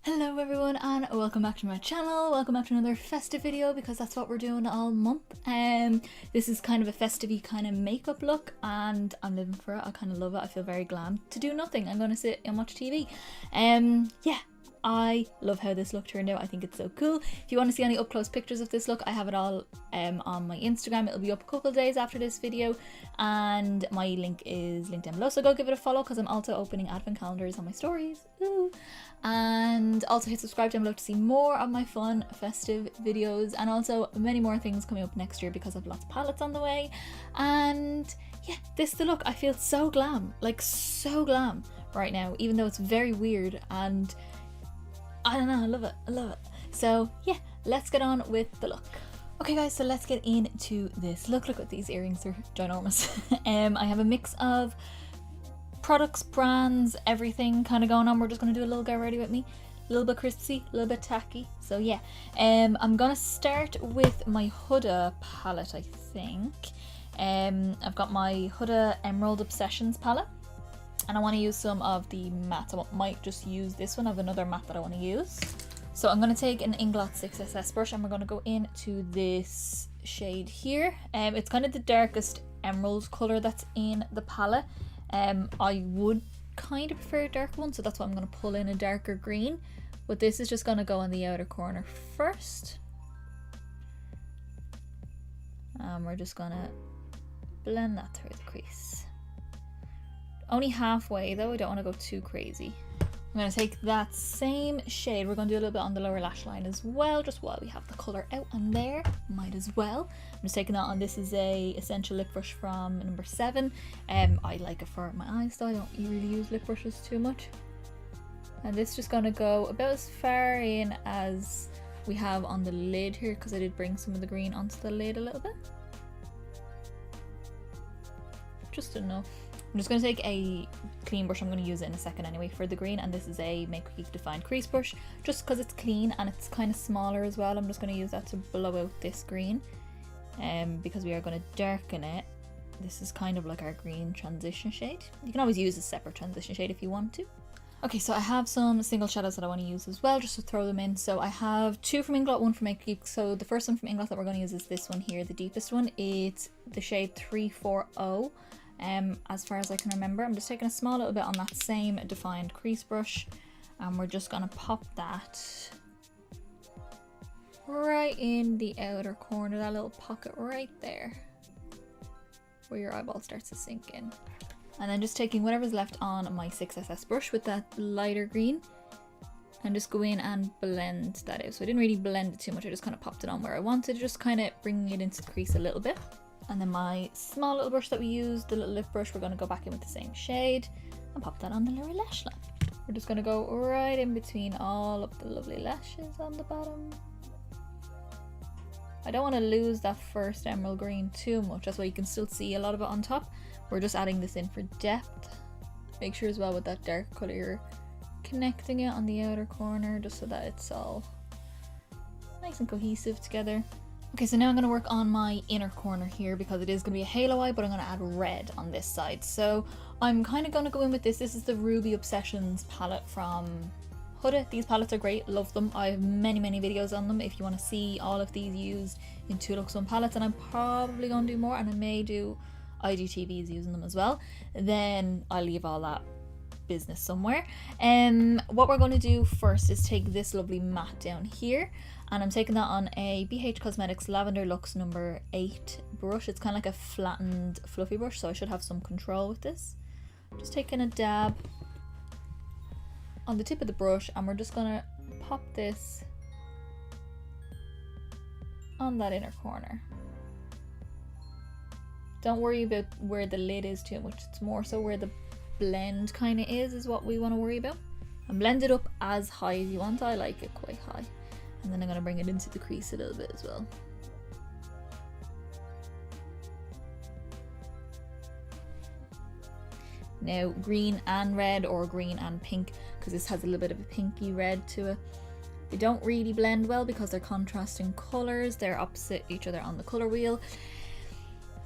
Hello everyone and welcome back to my channel. Welcome back to another festive video because that's what we're doing all month. This is kind of a festive-y kind of makeup look and I'm living for it. I kind of love it. I feel very glam to do nothing. I'm going to sit and watch TV. Yeah, I love how this look turned out. I think it's so cool. If you want to see any up close pictures of this look, I have it all on my Instagram. It'll be up a couple of days after this video and my link is linked down below, so go give it a follow because I'm also opening advent calendars on my stories. Ooh. And also hit subscribe down below to see more of my fun festive videos and also many more things coming up next year because I've lots of palettes on the way. And yeah, this is the look. I feel so glam, like so glam right now, even though it's very weird and I don't know, I love it, I love it. So yeah, let's get on with the look. Okay guys, so let's get into this look. Look at these earrings, they're ginormous. I have a mix of products, brands, everything kind of going on. We're just going to do a little get ready with me, a little bit crispy, a little bit tacky. So yeah, I'm going to start with my Huda palette, I think. I've got my Huda Emerald Obsessions palette and I want to use some of the mattes. I might just use this one. I have another matte that I want to use. So I'm going to take an Inglot 6SS brush and we're going to go into this shade here. It's kind of the darkest emerald colour that's in the palette. I would kind of prefer a darker one, so that's why I'm going to pull in a darker green. But this is just going to go on the outer corner first. And we're just going to blend that through the crease. Only halfway though, I don't want to go too crazy. I'm going to take that same shade, we're going to do a little bit on the lower lash line as well, just while we have the colour out on there, might as well. I'm just taking that on, this is a essential lip brush from number 7. I like it for my eyes though, I don't really use lip brushes too much. And this is just going to go about as far in as we have on the lid here, because I did bring some of the green onto the lid a little bit. Just enough. I'm just going to take a clean brush, I'm going to use it in a second anyway for the green, and this is a Make Geek Defined Crease brush, just because it's clean and it's kind of smaller as well. I'm just going to use that to blow out this green, because we are going to darken it. This is kind of like our green transition shade. You can always use a separate transition shade if you want to. Okay, so I have some single shadows that I want to use as well, just to throw them in. So I have 2 from Inglot, 1 from Make Geek. So the first one from Inglot that we're going to use is this one here, the deepest one. It's the shade 340. As far as I can remember, I'm just taking a small little bit on that same defined crease brush and we're just gonna pop that right in the outer corner, that little pocket right there where your eyeball starts to sink in. And then just taking whatever's left on my 6SS brush with that lighter green and just go in and blend that out. So I didn't really blend it too much, I just kind of popped it on where I wanted, just kind of bringing it into the crease a little bit. And then my small little brush that we used, the little lip brush, we're going to go back in with the same shade and pop that on the lower lash line. We're just going to go right in between all of the lovely lashes on the bottom. I don't want to lose that first emerald green too much, that's why you can still see a lot of it on top. We're just adding this in for depth. Make sure as well with that dark colour you're connecting it on the outer corner just so that it's all nice and cohesive together. Okay, so now I'm going to work on my inner corner here because it is going to be a halo eye, but I'm going to add red on this side. So I'm kind of going to go in with this. This is the Ruby Obsessions palette from Huda. These palettes are great, love them. I have many videos on them if you want to see all of these used in 2 looks 1 palettes, and I'm probably going to do more, and I may do IGTVs using them as well. Then I'll leave all that business somewhere. What we're going to do first is take this lovely matte down here, and I'm taking that on a BH Cosmetics Lavender Luxe number 8 brush. It's kind of like a flattened fluffy brush, so I should have some control with this. Just taking a dab on the tip of the brush and we're just gonna pop this on that inner corner. Don't worry about where the lid is too much, it's more so where the blend kind of is what we want to worry about. And blend it up as high as you want. I like it quite high. And then I'm going to bring it into the crease a little bit as well. Now green and red, or green and pink, because this has a little bit of a pinky red to it. They don't really blend well because they're contrasting colours. They're opposite each other on the colour wheel.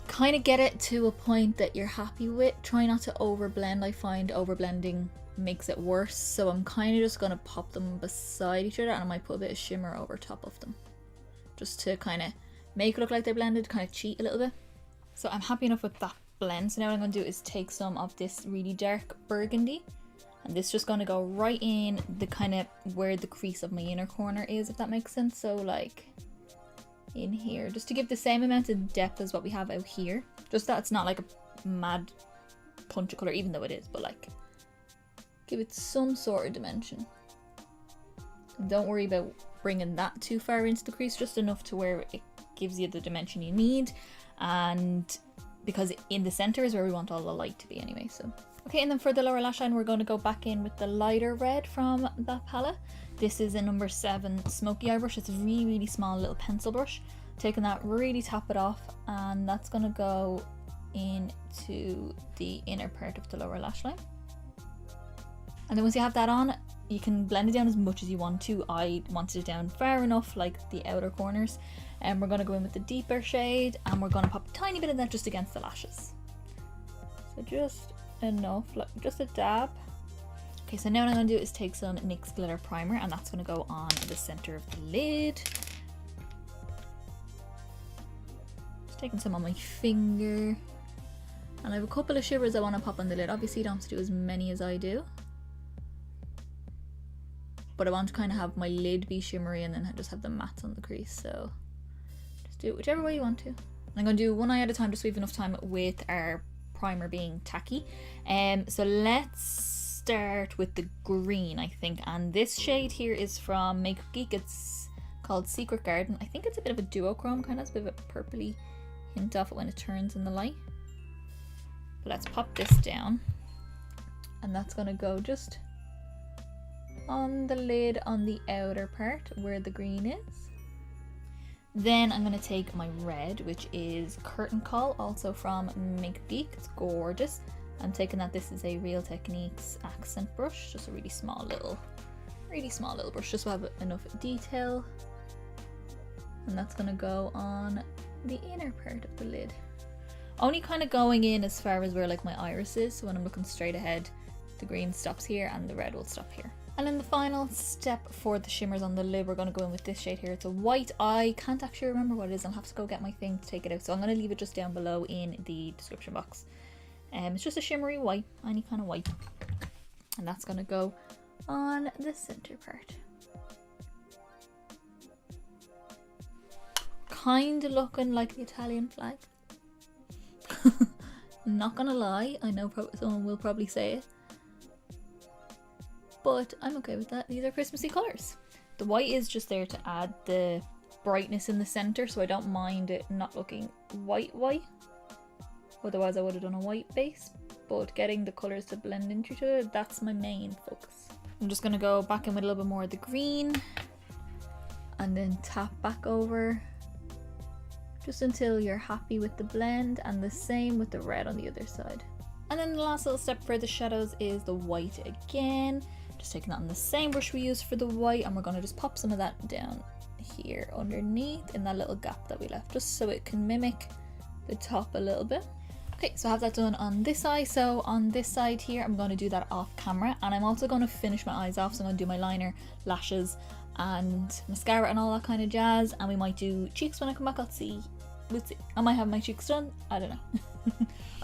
Kind of get it to a point that you're happy with. Try not to over blend. I find over blending makes it worse. So I'm kind of just going to pop them beside each other, and I might put a bit of shimmer over top of them, just to kind of make it look like they're blended, kind of cheat a little bit. So I'm happy enough with that blend. So now what I'm going to do is take some of this really dark burgundy, and this is just going to go right in the kind of where the crease of my inner corner is, if that makes sense. So like in here, just to give the same amount of depth as what we have out here, just that it's not like a mad punch of colour, even though it is, but like give it some sort of dimension. And don't worry about bringing that too far into the crease, just enough to where it gives you the dimension you need, and because in the center is where we want all the light to be anyway. So okay, and then for the lower lash line, we're going to go back in with the lighter red from that palette. This is a number 7 smoky eye brush. It's a really small little pencil brush. Taking that, really tap it off, and that's going to go into the inner part of the lower lash line. And then once you have that on, you can blend it down as much as you want to. I wanted it down far enough, like the outer corners. And we're going to go in with the deeper shade, and we're going to pop a tiny bit of that just against the lashes. So just enough, like just a dab. Okay, so now what I'm going to do is take some NYX Glitter Primer, and that's going to go on the center of the lid. Just taking some on my finger. And I have a couple of shivers I want to pop on the lid. Obviously you don't have to do as many as I do, but I want to kind of have my lid be shimmery and then just have the mattes on the crease. So just do it whichever way you want to. I'm going to do one eye at a time, just so we have enough time with our primer being tacky. So let's start with the green, I think, and this shade here is from Makeup Geek. It's called Secret Garden. I think it's a bit of a duochrome, kind of has a bit of a purpley hint off it when it turns in the light. But let's pop this down, and that's going to go just on the lid on the outer part where the green is. Then I'm going to take my red, which is Curtain Call, also from Makeup Geek. It's gorgeous. I'm taking that, this is a Real Techniques accent brush, just a really small little brush, just so I have enough detail. And that's going to go on the inner part of the lid. Only kind of going in as far as where like my iris is, so when I'm looking straight ahead, the green stops here and the red will stop here. And then the final step for the shimmers on the lid, we're going to go in with this shade here. It's a white. I can't actually remember what it is. I'll have to go get my thing to take it out. So I'm going to leave it just down below in the description box. It's just a shimmery white, any kind of white. And that's going to go on the center part. Kind of looking like the Italian flag. Not gonna lie, I know someone will probably say it, but I'm okay with that. These are Christmassy colours. The white is just there to add the brightness in the centre, so I don't mind it not looking white. Otherwise I would have done a white base, but getting the colours to blend into each other, that's my main focus. I'm just gonna go back in with a little bit more of the green and then tap back over just until you're happy with the blend, and the same with the red on the other side. And then the last little step for the shadows is the white again. Just taking that on the same brush we used for the white, and we're going to just pop some of that down here underneath in that little gap that we left, just so it can mimic the top a little bit. Okay, so I have that done on this eye. So on this side here, I'm going to do that off camera, and I'm also going to finish my eyes off. So I'm going to do my liner, lashes, and mascara and all that kind of jazz, and we might do cheeks when I come back. Let's see. I might have my cheeks done, I don't know.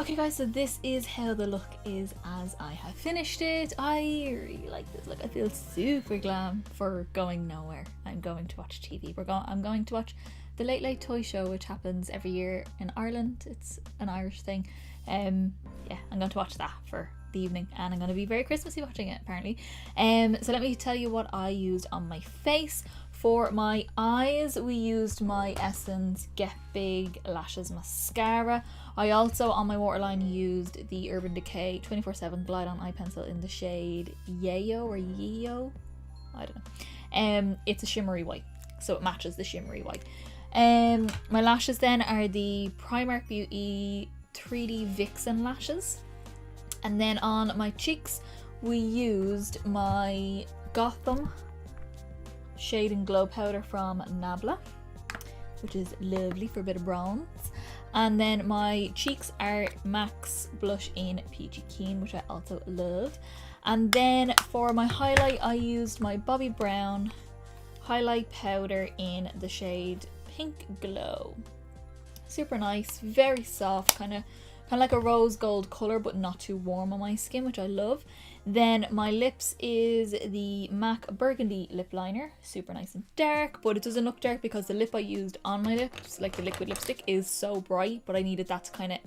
Okay guys, so this is how the look is as I have finished it. I really like this look. I feel super glam for going nowhere. I'm going to watch TV. I'm going to watch the Late Late Toy Show, which happens every year in Ireland. It's an Irish thing. Yeah, I'm going to watch that for the evening, and I'm going to be very Christmassy watching it apparently. So let me tell you what I used on my face. For my eyes, we used my Essence Get Big Lashes Mascara. I also, on my waterline, used the Urban Decay 24/7 Glide On Eye Pencil in the shade Yeyo or Yeyo. I don't know. It's a shimmery white, so it matches the shimmery white. My lashes then are the Primark Beauty 3D Vixen lashes. And then on my cheeks, we used my Gotham Shade and Glow Powder from Nabla, which is lovely for a bit of bronze. And then my cheeks are MAC's blush in Peachykeen, which I also love. And then for my highlight, I used my Bobbi Brown highlight powder in the shade Pink Glow. Super nice, very soft, kind of like a rose gold color, but not too warm on my skin, which I love. Then my lips is the MAC Burgundy lip liner, super nice and dark, but it doesn't look dark because the lip I used on my lips, like the liquid lipstick, is so bright, but I needed that to kind of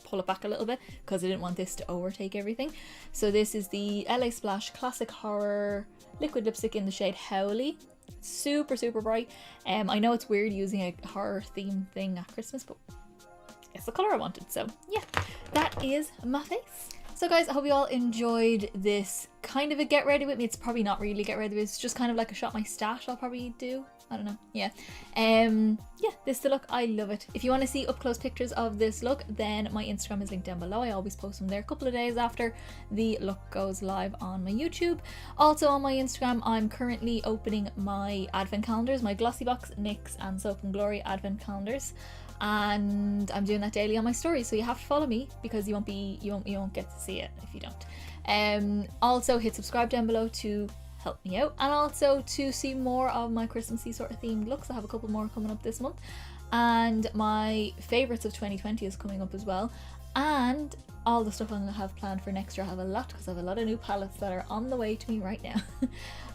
pull it back a little bit because I didn't want this to overtake everything. So this is the LaSplash Classic Horror liquid lipstick in the shade Howlly. Super bright. I know it's weird using a horror theme thing at Christmas, but it's the color I wanted. So yeah, that is my face. So guys, I hope you all enjoyed this kind of a get ready with me. It's probably not really get ready with me. It's just kind of like a shot my stash I'll probably do. I don't know. Yeah. Yeah, this is the look. I love it. If you want to see up close pictures of this look, then my Instagram is linked down below. I always post them there a couple of days after the look goes live on my YouTube. Also on my Instagram, I'm currently opening my advent calendars, my Glossy Box, NYX and Soap and Glory advent calendars. And I'm doing that daily on my stories, so you have to follow me because you won't get to see it if you don't. Also hit subscribe down below to help me out, and also to see more of my Christmassy sort of themed looks. I have a couple more coming up this month, and my favorites of 2020 is coming up as well, and all the stuff I'm gonna have planned for next year. I have a lot because I have a lot of new palettes that are on the way to me right now.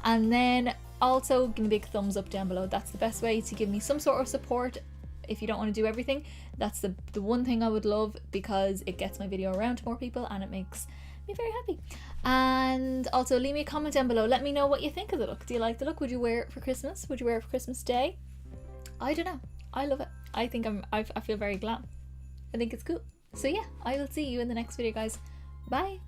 And then also give me a big thumbs up down below. That's the best way to give me some sort of support. If you don't want to do everything, that's the one thing I would love, because it gets my video around to more people and it makes me very happy. And also leave me a comment down below. Let me know what you think of the look. Do you like the look? Would you wear it for Christmas? Would you wear it for Christmas Day? I don't know. I love it. I think I feel very glam. I think it's cool. So yeah, I will see you in the next video, guys. Bye.